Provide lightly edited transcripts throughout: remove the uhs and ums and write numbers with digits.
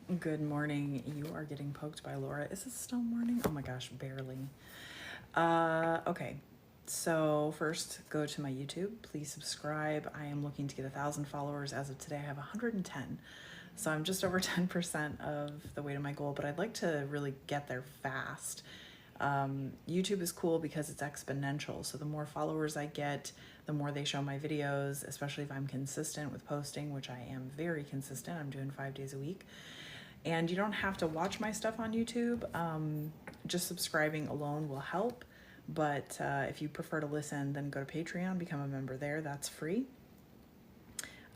Good morning. You are getting poked by Laura. Is it still morning? Oh my gosh, barely. Okay. So first, go to my YouTube. Please subscribe. I am looking to get 1,000 followers. As of today, I have 110. So I'm just over 10% of the way to my goal, but I'd like to really get there fast. YouTube is cool because it's exponential. So the more followers I get, the more they show my videos, especially if I'm consistent with posting, which I am very consistent. I'm doing 5 days a week. And you don't have to watch my stuff on YouTube. Just subscribing alone will help. But if you prefer to listen, then go to Patreon, become a member there. That's free.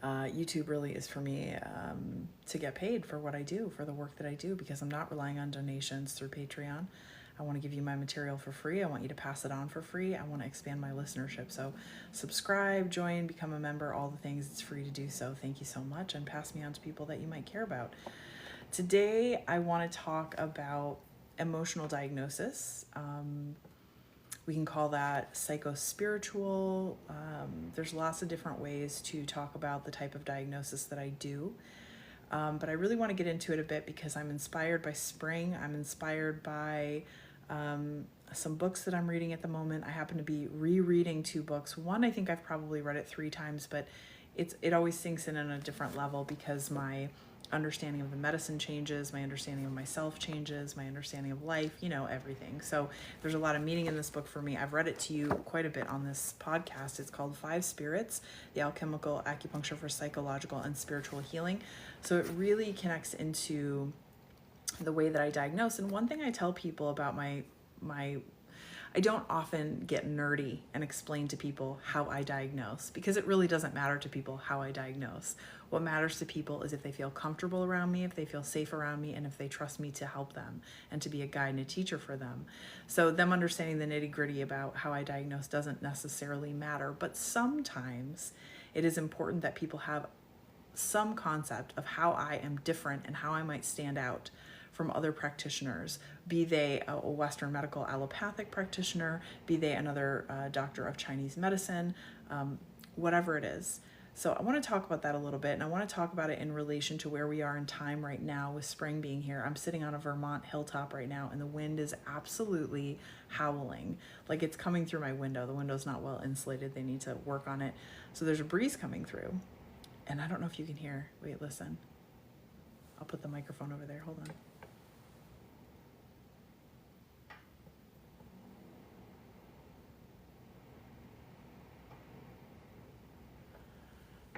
YouTube really is for me to get paid for what I do, for the work that I do, because I'm not relying on donations through Patreon. I want to give you my material for free. I want you to pass it on for free. I want to expand my listenership. So subscribe, join, become a member, all the things. It's free to do so. Thank you so much. And pass me on to people that you might care about. Today, I want to talk about emotional diagnosis. We can call that psychospiritual. There's lots of different ways to talk about the type of diagnosis that I do. But I really want to get into it a bit because I'm inspired by spring. I'm inspired by some books that I'm reading at the moment. I happen to be rereading 2 books. One, I think I've probably read it 3 times, but it always sinks in on a different level because my understanding of the medicine changes, my understanding of myself changes, my understanding of life, everything. So there's a lot of meaning in this book for me. I've read it to you quite a bit on this podcast. It's called 5 Spirits, The Alchemical Acupuncture for Psychological and Spiritual Healing. So it really connects into the way that I diagnose. And one thing I tell people about my I don't often get nerdy and explain to people how I diagnose because it really doesn't matter to people how I diagnose. What matters to people is if they feel comfortable around me, if they feel safe around me, and if they trust me to help them and to be a guide and a teacher for them. So them understanding the nitty-gritty about how I diagnose doesn't necessarily matter, but sometimes it is important that people have some concept of how I am different and how I might stand out from other practitioners, be they a Western medical allopathic practitioner, be they another doctor of Chinese medicine, whatever it is. So I want to talk about that a little bit, and I want to talk about it in relation to where we are in time right now with spring being here. I'm sitting on a Vermont hilltop right now, and the wind is absolutely howling. Like it's coming through my window. The window's not well insulated. They need to work on it. So there's a breeze coming through, and I don't know if you can hear. Wait, listen. I'll put the microphone over there. Hold on.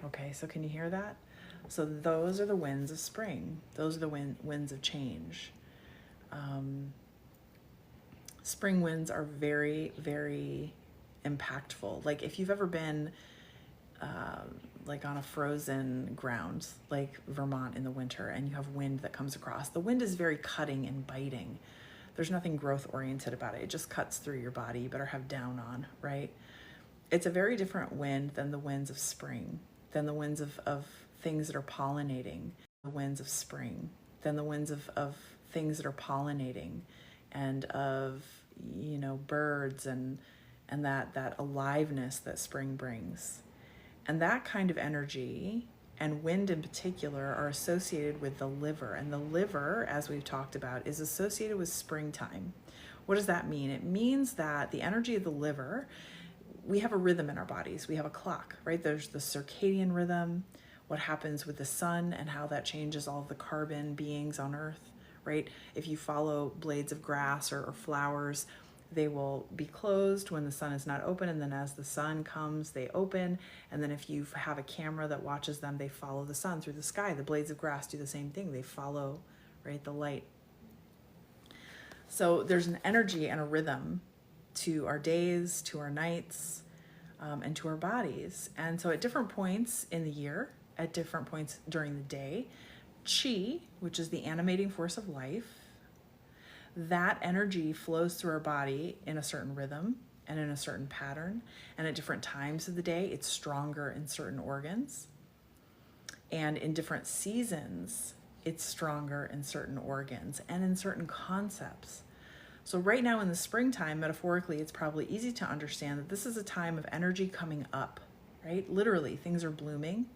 Okay, so can you hear that? So those are the winds of spring. Those are the winds of change. Spring winds are very, very impactful. Like if you've ever been like on a frozen ground, like Vermont in the winter, and you have wind that comes across, the wind is very cutting and biting. There's nothing growth oriented about it. It just cuts through your body. You better have down on, right? It's a very different wind than the winds of spring, than the winds of things that are pollinating, the winds of spring, than the winds of things that are pollinating and of, birds and that aliveness that spring brings. And that kind of energy and wind in particular are associated with the liver. And the liver, as we've talked about, is associated with springtime. What does that mean? It means that the energy of the liver, we have a rhythm in our bodies. We have a clock, right? There's the circadian rhythm, what happens with the sun and how that changes all of the carbon beings on Earth, right? If you follow blades of grass or flowers, they will be closed when the sun is not open, and then as the sun comes, they open. And then if you have a camera that watches them, they follow the sun through the sky. The blades of grass do the same thing. They follow, right, the light. So there's an energy and a rhythm to our days, to our nights, and to our bodies. And so at different points in the year, at different points during the day, chi, which is the animating force of life, that energy flows through our body in a certain rhythm and in a certain pattern. And at different times of the day, it's stronger in certain organs. And in different seasons, it's stronger in certain organs and in certain concepts. So right now in the springtime, metaphorically, it's probably easy to understand that this is a time of energy coming up, right? Literally, things are blooming.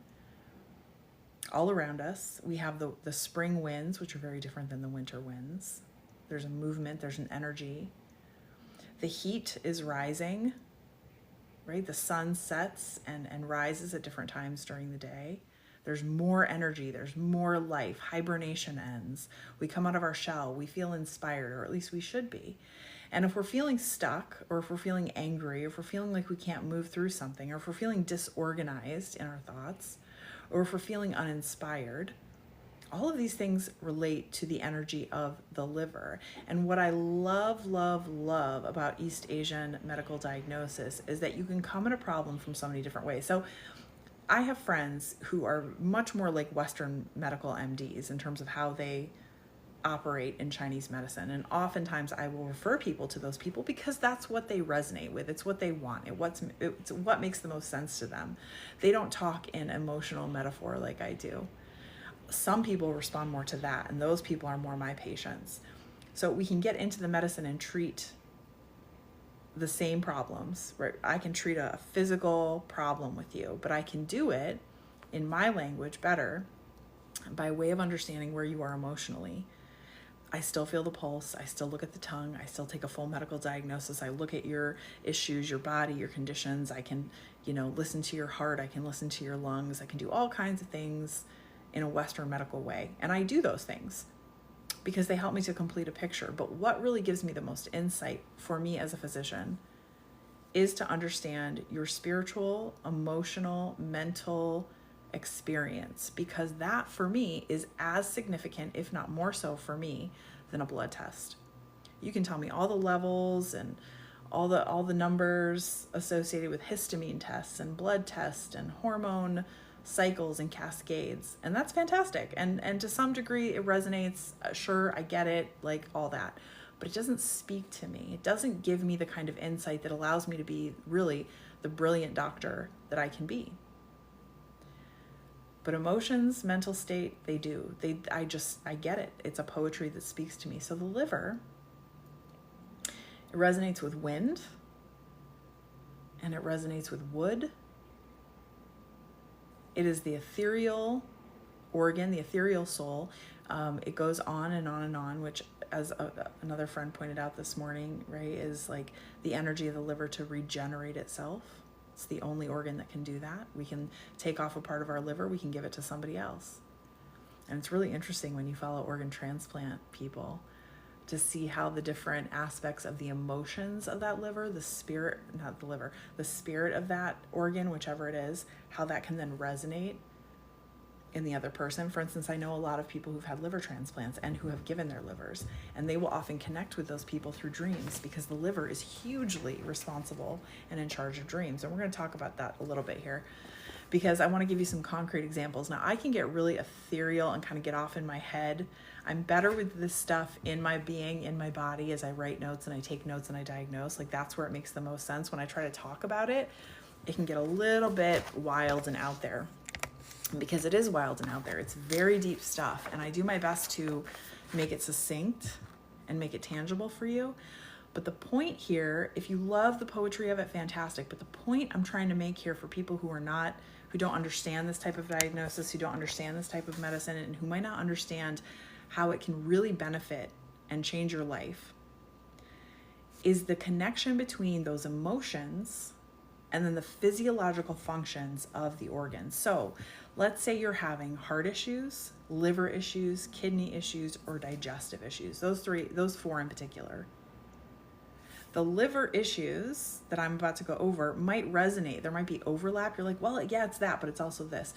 all around us. We have the spring winds, which are very different than the winter winds. There's a movement, there's an energy. The heat is rising, right? The sun sets and rises at different times during the day. There's more energy, there's more life. Hibernation ends. We come out of our shell, we feel inspired, or at least we should be. And if we're feeling stuck, or if we're feeling angry, or if we're feeling like we can't move through something, or if we're feeling disorganized in our thoughts, or if we're feeling uninspired, all of these things relate to the energy of the liver. And what I love, love, love about East Asian medical diagnosis is that you can come at a problem from so many different ways. So I have friends who are much more like Western medical MDs in terms of how they operate in Chinese medicine. And oftentimes I will refer people to those people because that's what they resonate with. It's what they want. It's what makes the most sense to them. They don't talk in emotional metaphor like I do. Some people respond more to that, and those people are more my patients. So we can get into the medicine and treat the same problems, right? I can treat a physical problem with you, but I can do it in my language better by way of understanding where you are emotionally. I still feel the pulse. I still look at the tongue. I still take a full medical diagnosis. I look at your issues, your body, your conditions. I can, listen to your heart. I can listen to your lungs. I can do all kinds of things in a Western medical way. And I do those things because they help me to complete a picture. But what really gives me the most insight for me as a physician is to understand your spiritual, emotional, mental experience, because that for me is as significant, if not more so for me, than a blood test. You can tell me all the levels and all the numbers associated with histamine tests and blood tests and hormone cycles and cascades, and that's fantastic, and to some degree it resonates. Sure, I get it, like all that, but it doesn't speak to me. It doesn't give me the kind of insight that allows me to be really the brilliant doctor that I can be. But emotions, mental state, they do. I get it. It's a poetry that speaks to me. So the liver, it resonates with wind, and it resonates with wood. It is the ethereal organ, the ethereal soul. It goes on and on and on, which, as another friend pointed out this morning, right, is like the energy of the liver to regenerate itself. It's the only organ that can do that. We can take off a part of our liver, we can give it to somebody else. And it's really interesting when you follow organ transplant people to see how the different aspects of the emotions of that liver, the spirit of that organ, whichever it is, how that can then resonate in the other person. For instance, I know a lot of people who've had liver transplants and who have given their livers, and they will often connect with those people through dreams because the liver is hugely responsible and in charge of dreams. And we're going to talk about that a little bit here because I want to give you some concrete examples. Now, I can get really ethereal and kind of get off in my head. I'm better with this stuff in my being, in my body, as I write notes and I take notes and I diagnose. Like, that's where it makes the most sense. When I try to talk about it, it can get a little bit wild and out there, because it is wild and out there. It's very deep stuff, and I do my best to make it succinct and make it tangible for you. But the point here, if you love the poetry of it, fantastic. But the point I'm trying to make here for people who don't understand this type of diagnosis, who don't understand this type of medicine, and who might not understand how it can really benefit and change your life, is the connection between those emotions and then the physiological functions of the organs. So let's say you're having heart issues, liver issues, kidney issues, or digestive issues. Those four in particular. The liver issues that I'm about to go over might resonate. There might be overlap. You're like, well, yeah, it's that, but it's also this.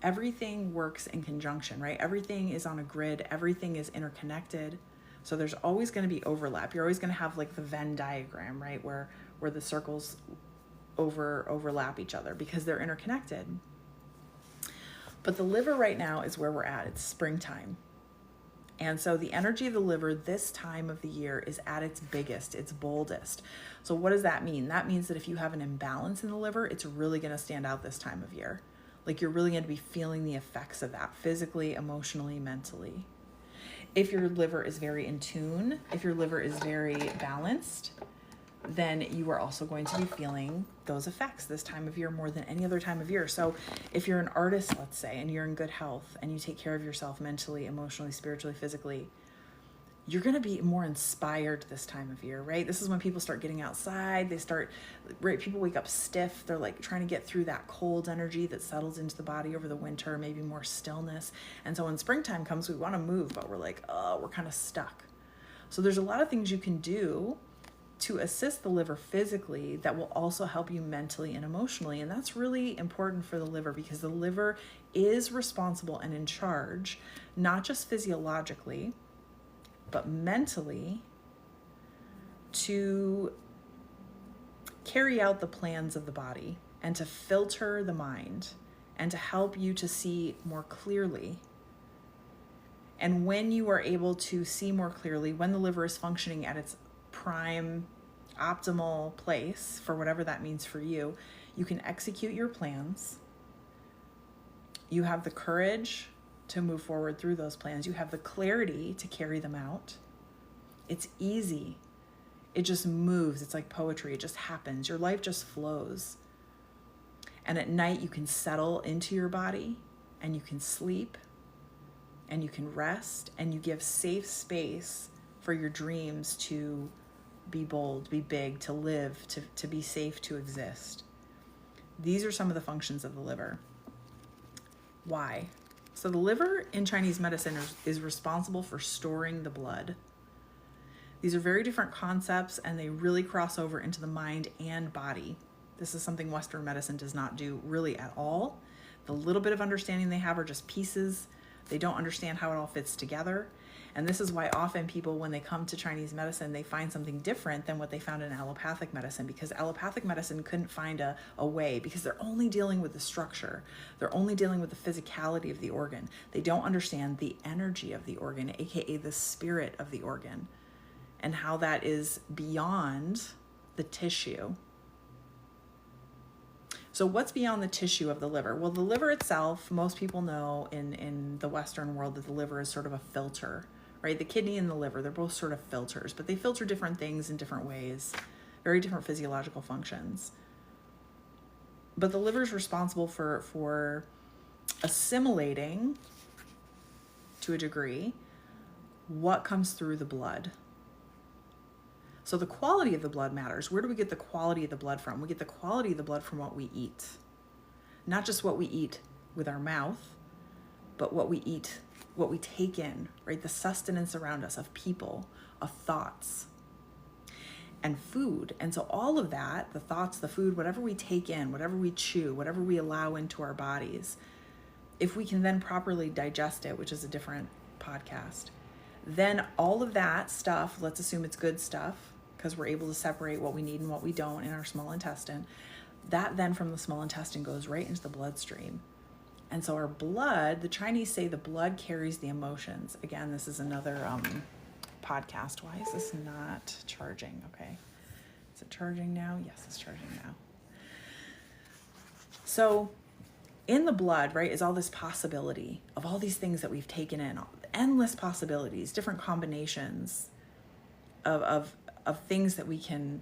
Everything works in conjunction, right? Everything is on a grid. Everything is interconnected. So there's always going to be overlap. You're always going to have like the Venn diagram, right? Where the circles overlap each other because they're interconnected. But the liver right now is where we're at. It's springtime. And so the energy of the liver this time of the year is at its biggest, its boldest. So what does that mean? That means that if you have an imbalance in the liver, it's really going to stand out this time of year. Like, you're really going to be feeling the effects of that physically, emotionally, mentally. If your liver is very in tune, if your liver is very balanced, then you are also going to be feeling those effects this time of year more than any other time of year. So if you're an artist, let's say, and you're in good health and you take care of yourself mentally, emotionally, spiritually, physically, you're going to be more inspired this time of year, right? This is when people start getting outside. Right? People wake up stiff. They're like trying to get through that cold energy that settles into the body over the winter, maybe more stillness. And so when springtime comes, we want to move, but we're like, oh, we're kind of stuck. So there's a lot of things you can do to assist the liver physically that will also help you mentally and emotionally. And that's really important for the liver, because the liver is responsible and in charge, not just physiologically, but mentally, to carry out the plans of the body and to filter the mind and to help you to see more clearly. And when you are able to see more clearly, when the liver is functioning at its prime optimal place, for whatever that means for you, you can execute your plans. You have the courage to move forward through those plans. You have the clarity to carry them out. It's easy. It just moves. It's like poetry. It just happens. Your life just flows. And at night you can settle into your body and you can sleep and you can rest, and you give safe space for your dreams to be bold, be big, to live, to be safe, to exist. These are some of the functions of the liver. Why? So the liver in Chinese medicine is responsible for storing the blood. These are very different concepts, and they really cross over into the mind and body. This is something Western medicine does not do really at all. The little bit of understanding they have are just pieces. They don't understand how it all fits together. And this is why often people, when they come to Chinese medicine, they find something different than what they found in allopathic medicine, because allopathic medicine couldn't find a way, because they're only dealing with the structure. They're only dealing with the physicality of the organ. They don't understand the energy of the organ, aka the spirit of the organ, and how that is beyond the tissue. So what's beyond the tissue of the liver? Well, the liver itself, most people know in the Western world that the liver is sort of a filter, right? The kidney and the liver, they're both sort of filters, but they filter different things in different ways, very different physiological functions. But the liver is responsible for assimilating, to a degree, what comes through the blood. So the quality of the blood matters. Where do we get the quality of the blood from? We get the quality of the blood from what we eat. Not just what we eat with our mouth, but what we eat, what we take in, right? The sustenance around us of people, of thoughts, and food. And so all of that, the thoughts, the food, whatever we take in, whatever we chew, whatever we allow into our bodies, if we can then properly digest it, which is a different podcast, then all of that stuff, let's assume it's good stuff, because we're able to separate what we need and what we don't in our small intestine, that then from the small intestine goes right into the bloodstream. And so our blood, the Chinese say the blood carries the emotions. Again, this is another podcast. Why is this not charging? Okay. Is it charging now? Yes, it's charging now. So in the blood, right, is all this possibility of all these things that we've taken in, endless possibilities, different combinations of things that we can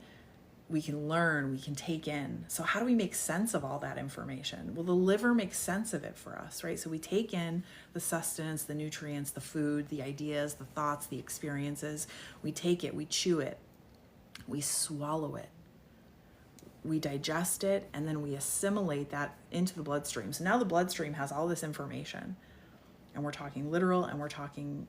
learn, we can take in. So how do we make sense of all that information? Well, the liver makes sense of it for us, right? So we take in the sustenance, the nutrients, the food, the ideas, the thoughts, the experiences. We take it, we chew it, we swallow it, we digest it, and then we assimilate that into the bloodstream. So now the bloodstream has all this information, and we're talking literal, and we're talking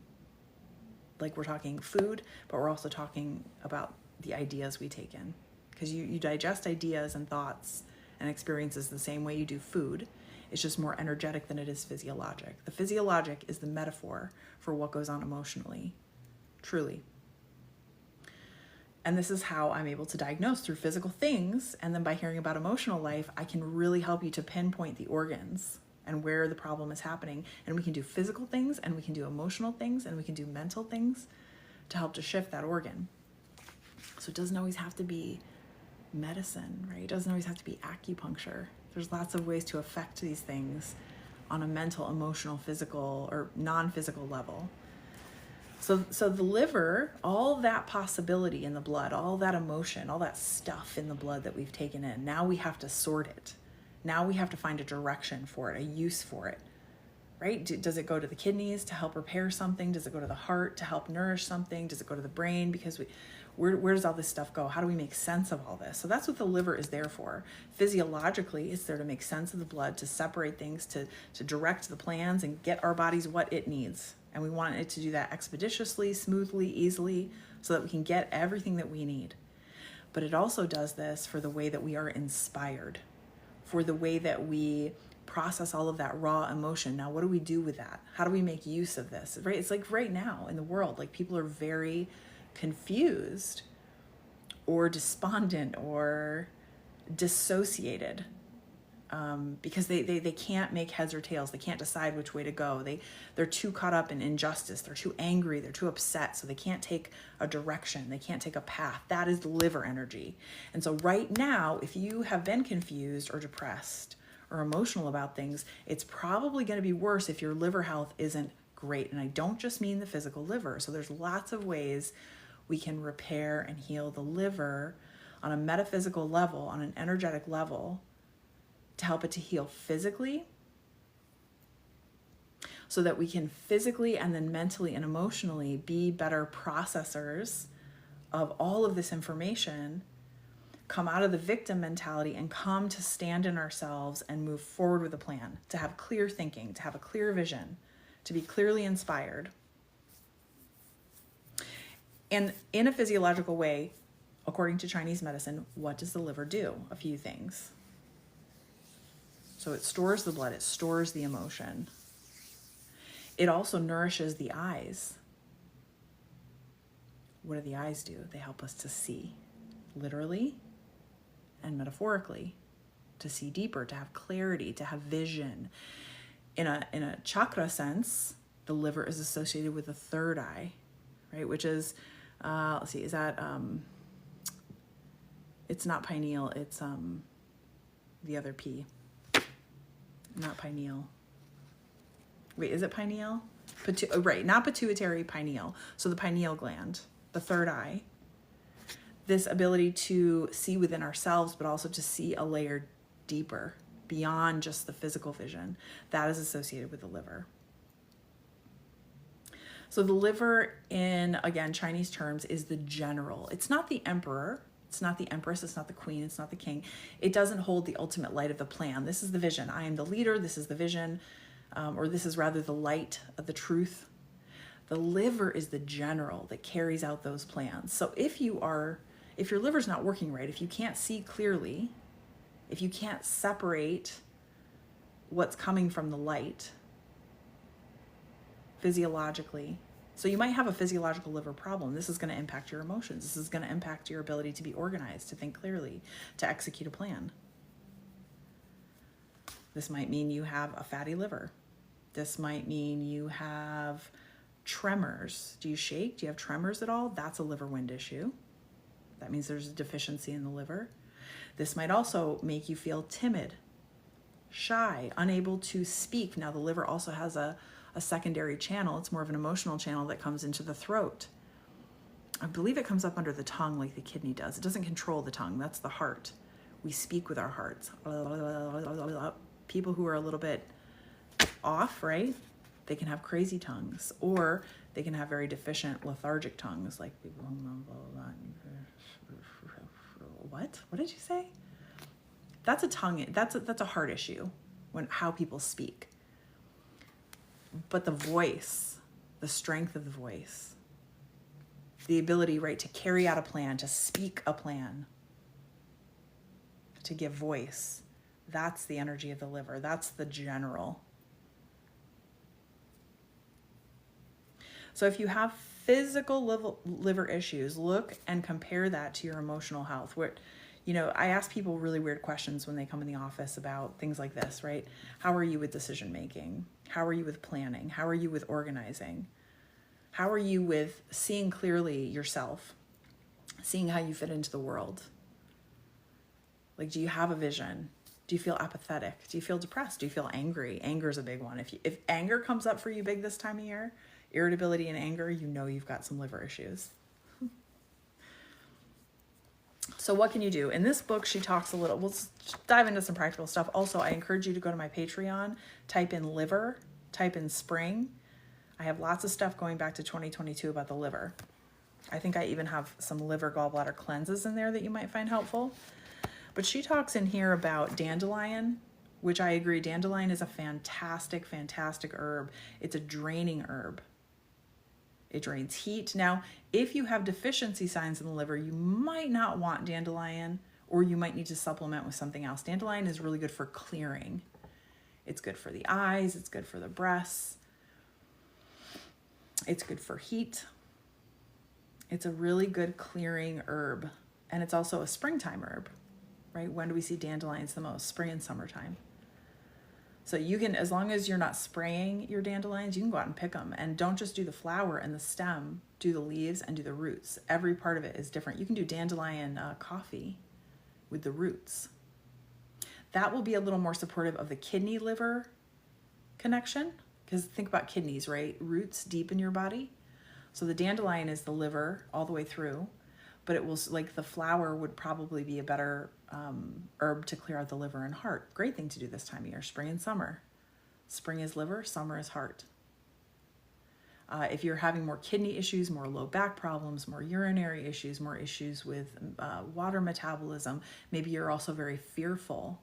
food, but we're also talking about the ideas we take in. Because you digest ideas and thoughts and experiences the same way you do food. It's just more energetic than it is physiologic. The physiologic is the metaphor for what goes on emotionally, truly. And this is how I'm able to diagnose through physical things. And then by hearing about emotional life, I can really help you to pinpoint the organs and where the problem is happening. And we can do physical things, and we can do emotional things, and we can do mental things to help to shift that organ. So it doesn't always have to be medicine, right? It doesn't always have to be acupuncture. There's lots of ways to affect these things on a mental, emotional, physical, or non-physical level. So the liver, all that possibility in the blood, all that emotion, all that stuff in the blood that we've taken in, now we have to sort it. Now we have to find a direction for it, a use for it, right? Does it go to the kidneys to help repair something? Does it go to the heart to help nourish something? Does it go to the brain? Because where does all this stuff go? How do we make sense of all this? So that's what the liver is there for. Physiologically, it's there to make sense of the blood, to separate things, to direct the plans and get our bodies what it needs. And we want it to do that expeditiously, smoothly, easily, so that we can get everything that we need. But it also does this for the way that we are inspired, for the way that we process all of that raw emotion. Now, what do we do with that? How do we make use of this? Right? It's like right now in the world, like people are very confused or despondent or dissociated because they can't make heads or tails. They can't decide which way to go. They're too caught up in injustice. They're too angry. They're too upset. So they can't take a direction. They can't take a path. That is liver energy. And so right now, if you have been confused or depressed or emotional about things, it's probably going to be worse if your liver health isn't great. And I don't just mean the physical liver. So there's lots of ways we can repair and heal the liver on a metaphysical level, on an energetic level, to help it to heal physically, so that we can physically and then mentally and emotionally be better processors of all of this information, come out of the victim mentality and come to stand in ourselves and move forward with a plan, to have clear thinking, to have a clear vision, to be clearly inspired. And in a physiological way, according to Chinese medicine, what does the liver do? A few things. So it stores the blood, it stores the emotion. It also nourishes the eyes. What do the eyes do? They help us to see, literally and metaphorically, to see deeper, to have clarity, to have vision. In a chakra sense, the liver is associated with the third eye, right? Which is, let's see, is that, it's not pineal, it's the other P. Not pineal. Wait, is it pineal? Right, not pituitary, pineal. So the pineal gland, the third eye. This ability to see within ourselves, but also to see a layer deeper, beyond just the physical vision. That is associated with the liver. So the liver, in, again, Chinese terms, is the general. It's not the emperor. It's not the empress, it's not the queen, it's not the king. It doesn't hold the ultimate light of the plan. This is the vision. I am the leader, this is the vision, or this is rather the light of the truth. The liver is the general that carries out those plans. So if your liver's not working right, if you can't see clearly, if you can't separate what's coming from the light physiologically, so you might have a physiological liver problem. This is going to impact your emotions. This is going to impact your ability to be organized, to think clearly, to execute a plan. This might mean you have a fatty liver. This might mean you have tremors. Do you shake? Do you have tremors at all? That's a liver wind issue. That means there's a deficiency in the liver. This might also make you feel timid, shy, unable to speak. Now, the liver also has a secondary channel. It's more of an emotional channel that comes into the throat. I believe it comes up under the tongue like the kidney does. It doesn't control the tongue. That's the heart. We speak with our hearts. People who are a little bit off, right? They can have crazy tongues, or they can have very deficient lethargic tongues, like people. What did you say? That's a tongue. That's a heart issue, how people speak. But the voice, the strength of the voice, the ability, right, to carry out a plan, to speak a plan, to give voice, that's the energy of the liver. That's the general. So if you have physical liver issues, look and compare that to your emotional health. I ask people really weird questions when they come in the office about things like this, right? How are you with decision making? How are you with planning? How are you with organizing? How are you with seeing clearly yourself, seeing how you fit into the world? Like, do you have a vision? Do you feel apathetic? Do you feel depressed? Do you feel angry? Anger is a big one. If anger comes up for you big this time of year, irritability and anger, you know you've got some liver issues. So what can you do? In this book, she talks a little, we'll dive into some practical stuff. Also, I encourage you to go to my Patreon, type in liver, type in spring. I have lots of stuff going back to 2022 about the liver. I think I even have some liver gallbladder cleanses in there that you might find helpful. But she talks in here about dandelion, which I agree, dandelion is a fantastic, fantastic herb. It's a draining herb. It drains heat. Now, if you have deficiency signs in the liver, you might not want dandelion, or you might need to supplement with something else. Dandelion is really good for clearing. It's good for the eyes. It's good for the breasts. It's good for heat. It's a really good clearing herb. And it's also a springtime herb, right? When do we see dandelions the most? Spring and summertime. So you can, as long as you're not spraying your dandelions, you can go out and pick them. And don't just do the flower and the stem, do the leaves and do the roots. Every part of it is different. You can do dandelion coffee with the roots. That will be a little more supportive of the kidney liver connection, because think about kidneys, right? Roots deep in your body. So the dandelion is the liver all the way through, but it will, like the flower would probably be a better herb to clear out the liver and heart. Great thing to do this time of year, spring and summer. Spring is liver, summer is heart. If you're having more kidney issues, more low back problems, more urinary issues, more issues with water metabolism, maybe you're also very fearful.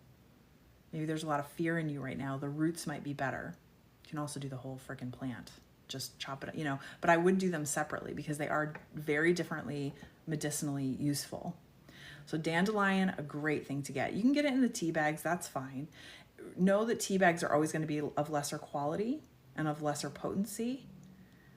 Maybe there's a lot of fear in you right now. The roots might be better. You can also do the whole freaking plant. Just chop it, but I would do them separately because they are very differently medicinally useful. So dandelion, a great thing to get. You can get it in the tea bags, that's fine. Know that tea bags are always going to be of lesser quality and of lesser potency.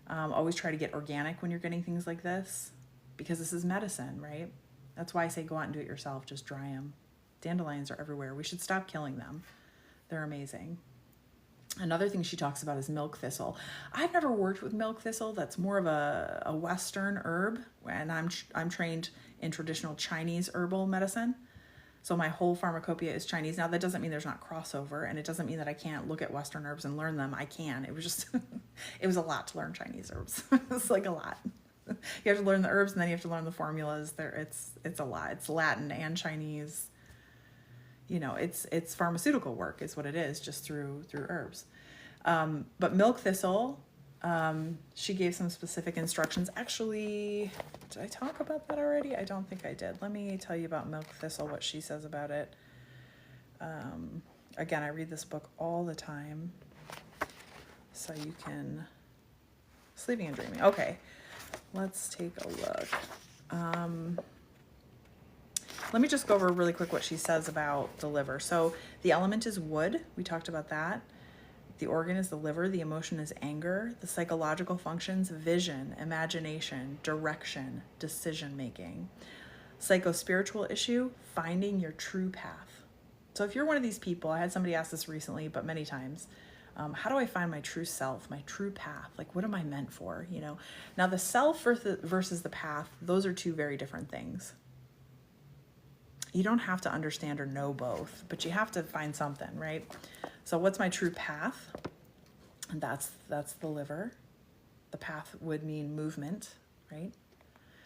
Always try to get organic when you're getting things like this, because this is medicine, right? That's why I say go out and do it yourself. Just dry them. Dandelions are everywhere. We should stop killing them. They're amazing. Another thing she talks about is milk thistle. I've never worked with milk thistle. That's more of a Western herb, and I'm trained in traditional Chinese herbal medicine. So my whole pharmacopoeia is Chinese. Now that doesn't mean there's not crossover, and it doesn't mean that I can't look at Western herbs and learn them. I can. It was just, it was a lot to learn Chinese herbs. It's like a lot. You have to learn the herbs, and then you have to learn the formulas. It's a lot. It's Latin and Chinese. It's pharmaceutical work is what it is, just through herbs. But milk thistle, she gave some specific instructions. Actually, did I talk about that already? I don't think I did. Let me tell you about milk thistle, what she says about it. Again, I read this book all the time, so you can, Sleeping and Dreaming. Okay, let's take a look. Let me just go over really quick what she says about the liver. So the element is wood. We talked about that. The organ is the liver. The emotion is anger. The psychological functions, vision, imagination, direction, decision-making. Psycho-spiritual issue, finding your true path. So if you're one of these people, I had somebody ask this recently, but many times, how do I find my true self, my true path? Like, what am I meant for? Now the self versus the path, those are two very different things. You don't have to understand or know both, but you have to find something, right? So what's my true path? And that's the liver. The path would mean movement, right?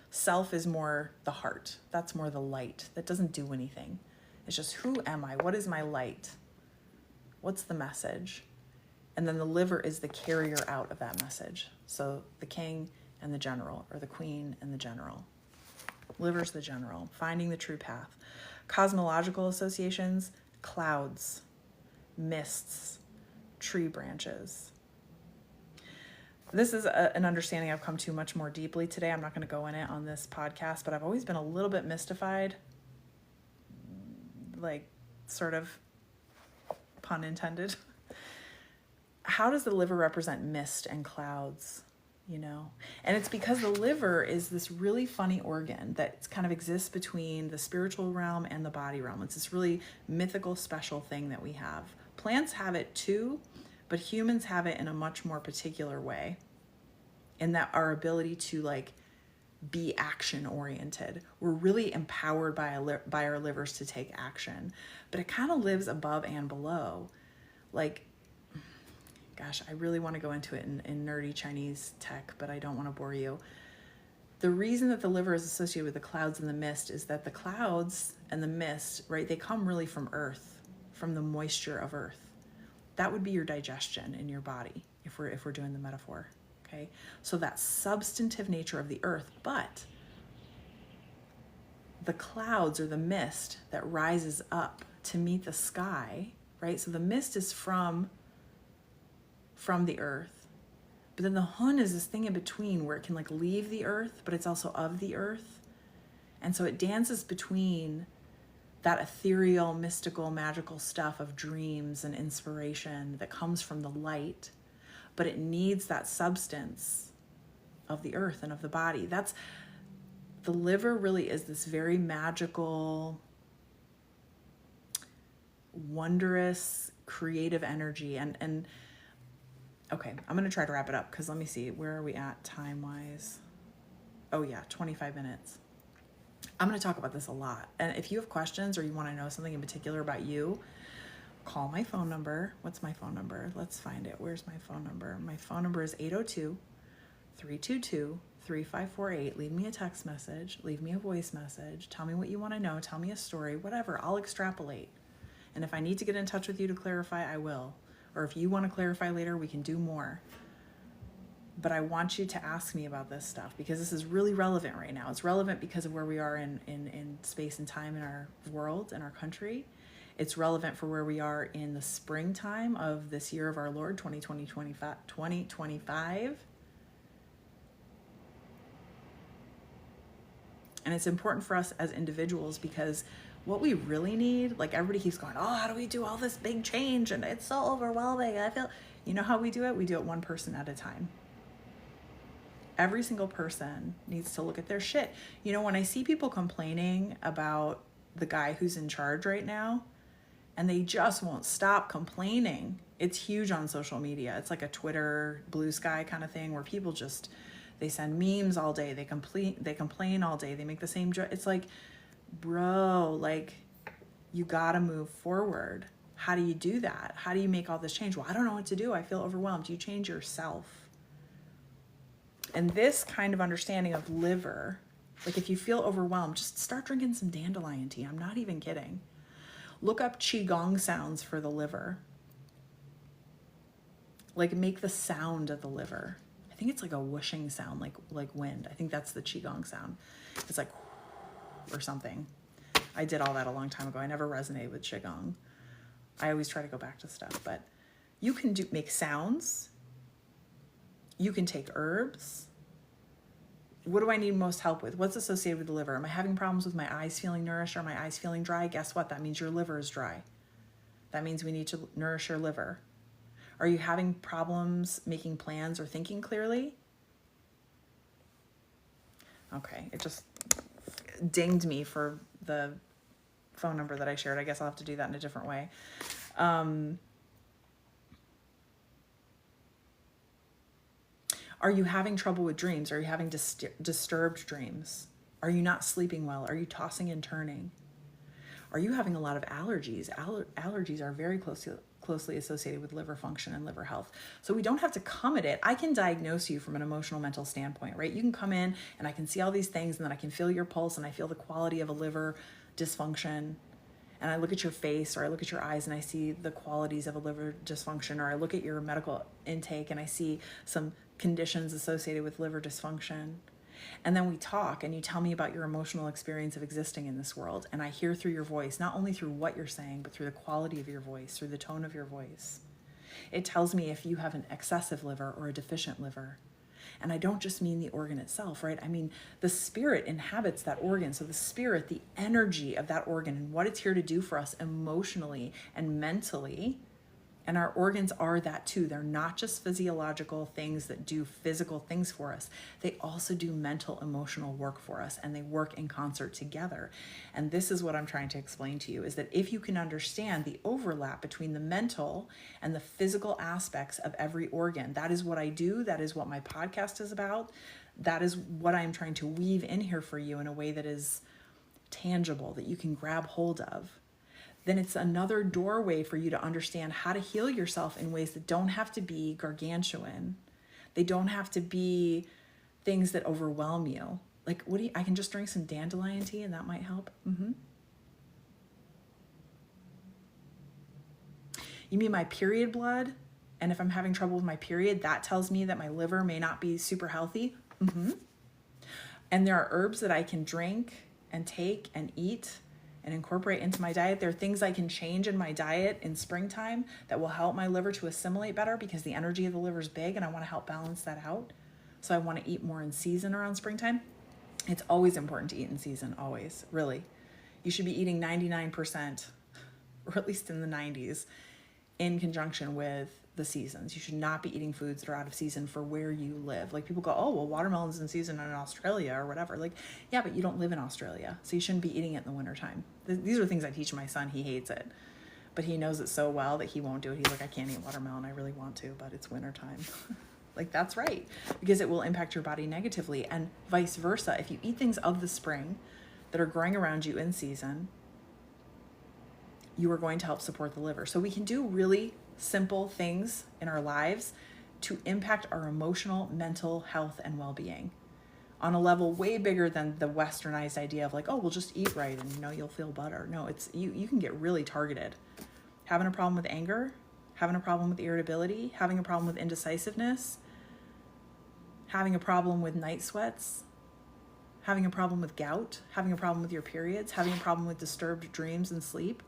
Self is more the heart. That's more the light. That doesn't do anything. It's just, who am I? What is my light? What's the message? And then the liver is the carrier out of that message. So the king and the general, or the queen and the general. Liver's the general, finding the true path. Cosmological associations, clouds, mists, tree branches. This is an understanding I've come to much more deeply today. I'm not going to go in it on this podcast, but I've always been a little bit mystified, like sort of pun intended. How does the liver represent mist and clouds? And it's because the liver is this really funny organ that kind of exists between the spiritual realm and the body realm. It's this really mythical, special thing that we have. Plants have it too, but humans have it in a much more particular way, in that our ability to be action oriented. We're really empowered by our livers to take action, but it kind of lives above and below. gosh, I really want to go into it in nerdy Chinese tech, but I don't want to bore you. The reason that the liver is associated with the clouds and the mist is that the clouds and the mist, right, they come really from earth, from the moisture of earth. That would be your digestion in your body, if we're doing the metaphor, okay? So that substantive nature of the earth, but the clouds or the mist that rises up to meet the sky, right? So the mist is from the earth. But then the hun is this thing in between where it can like leave the earth, but it's also of the earth. And so it dances between that ethereal, mystical, magical stuff of dreams and inspiration that comes from the light, but it needs that substance of the earth and of the body. That's the liver really is this very magical, wondrous, creative energy. And okay, I'm going to try to wrap it up because let me see. Where are we at time-wise? Oh, yeah, 25 minutes. I'm going to talk about this a lot. And if you have questions or you want to know something in particular about you, call my phone number. What's my phone number? Let's find it. Where's my phone number? My phone number is 802-322-3548. Leave me a text message. Leave me a voice message. Tell me what you want to know. Tell me a story. Whatever. I'll extrapolate. And if I need to get in touch with you to clarify, I will. Or if you want to clarify later, we can do more. But I want you to ask me about this stuff because this is really relevant right now. It's relevant because of where we are in space and time in our world, in our country. It's relevant for where we are in the springtime of this year of our Lord, 2025. And it's important for us as individuals because what we really need, like everybody keeps going, oh, how do we do all this big change? And it's so overwhelming. I feel, you know how we do it? We do it one person at a time. Every single person needs to look at their shit. You know, when I see people complaining about the guy who's in charge right now, and they just won't stop complaining. It's huge on social media. It's like a Twitter blue sky kind of thing where people just, they send memes all day. They complain all day. They make the same joke. It's like, bro, like you gotta move forward. How do you do that? How do you make all this change? Well, I don't know what to do. I feel overwhelmed. You change yourself. And this kind of understanding of liver, like if you feel overwhelmed, just start drinking some dandelion tea. I'm not even kidding. Look up Qigong sounds for the liver. Like make the sound of the liver. I think it's like a whooshing sound, like wind. I think that's the Qigong sound. It's like or something. I did all that a long time ago. I never resonated with Qigong. I always try to go back to stuff, but you can make sounds. You can take herbs. What do I need most help with? What's associated with the liver? Am I having problems with my eyes feeling nourished? Are my eyes feeling dry? Guess what? That means your liver is dry. That means we need to nourish your liver. Are you having problems making plans or thinking clearly? Okay, it just dinged me for the phone number that I shared. I guess I'll have to do that in a different way. Are you having trouble with dreams? Are you having disturbed dreams? Are you not sleeping well? Are you tossing and turning? Are you having a lot of allergies? Allergies are very closely associated with liver function and liver health. So we don't have to come at it. I can diagnose you from an emotional mental standpoint, right? You can come in and I can see all these things and then I can feel your pulse and I feel the quality of a liver dysfunction. And I look at your face or I look at your eyes and I see the qualities of a liver dysfunction, or I look at your medical intake and I see some conditions associated with liver dysfunction. And then we talk and you tell me about your emotional experience of existing in this world. And I hear through your voice, not only through what you're saying, but through the quality of your voice, through the tone of your voice. It tells me if you have an excessive liver or a deficient liver. And I don't just mean the organ itself, right? I mean, the spirit inhabits that organ. So the spirit, the energy of that organ and what it's here to do for us emotionally and mentally. And our organs are that too. They're not just physiological things that do physical things for us. They also do mental, emotional work for us, and they work in concert together. And this is what I'm trying to explain to you, is that if you can understand the overlap between the mental and the physical aspects of every organ, that is what I do. That is what my podcast is about. That is what I'm trying to weave in here for you in a way that is tangible, that you can grab hold of. then it's another doorway for you to understand how to heal yourself in ways that don't have to be gargantuan. They don't have to be things that overwhelm you. Like, I can just drink some dandelion tea and that might help. You mean my period blood? And if I'm having trouble with my period, that tells me that my liver may not be super healthy. And there are herbs that I can drink and take and eat and incorporate into my diet. There are things I can change in my diet in springtime that will help my liver to assimilate better, because the energy of the liver is big and I want to help balance that out. So I want to eat more in season around springtime. It's always important to eat in season, always, really. You should be eating 99%, or at least in the 90s, in conjunction with the seasons. You should not be eating foods that are out of season for where you live. Like, people go, oh, well, watermelon's in season in Australia or whatever. Like, yeah, but you don't live in Australia, so you shouldn't be eating it in the wintertime. These are things I teach my son. He hates it, but he knows it so well that he won't do it. He's like, I can't eat watermelon. I really want to, but it's wintertime. Like, that's right, because it will impact your body negatively, and vice versa. If you eat things of the spring that are growing around you in season, you are going to help support the liver. So we can do really simple things in our lives to impact our emotional, mental health and well-being on a level way bigger than the westernized idea of like, oh, we'll just eat right and you'll feel better. No, it's you can get really targeted. Having a problem with anger, having a problem with irritability, having a problem with indecisiveness, having a problem with night sweats, having a problem with gout, having a problem with your periods, having a problem with disturbed dreams and sleep.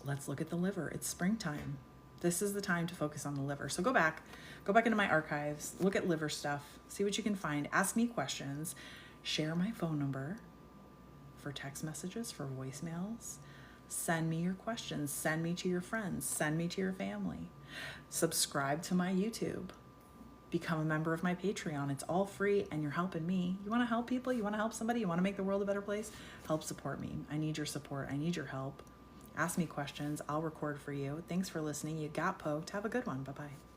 Let's look at the liver. It's springtime. This is the time to focus on the liver. So go back into my archives, look at liver stuff, see what you can find, ask me questions, share my phone number for text messages, for voicemails, send me your questions, send me to your friends, send me to your family, subscribe to my YouTube, become a member of my Patreon. It's all free and you're helping me. You want to help people? You want to help somebody? You want to make the world a better place? Help support me. I need your support. I need your help. Ask me questions. I'll record for you. Thanks for listening. You got poked. Have a good one. Bye-bye.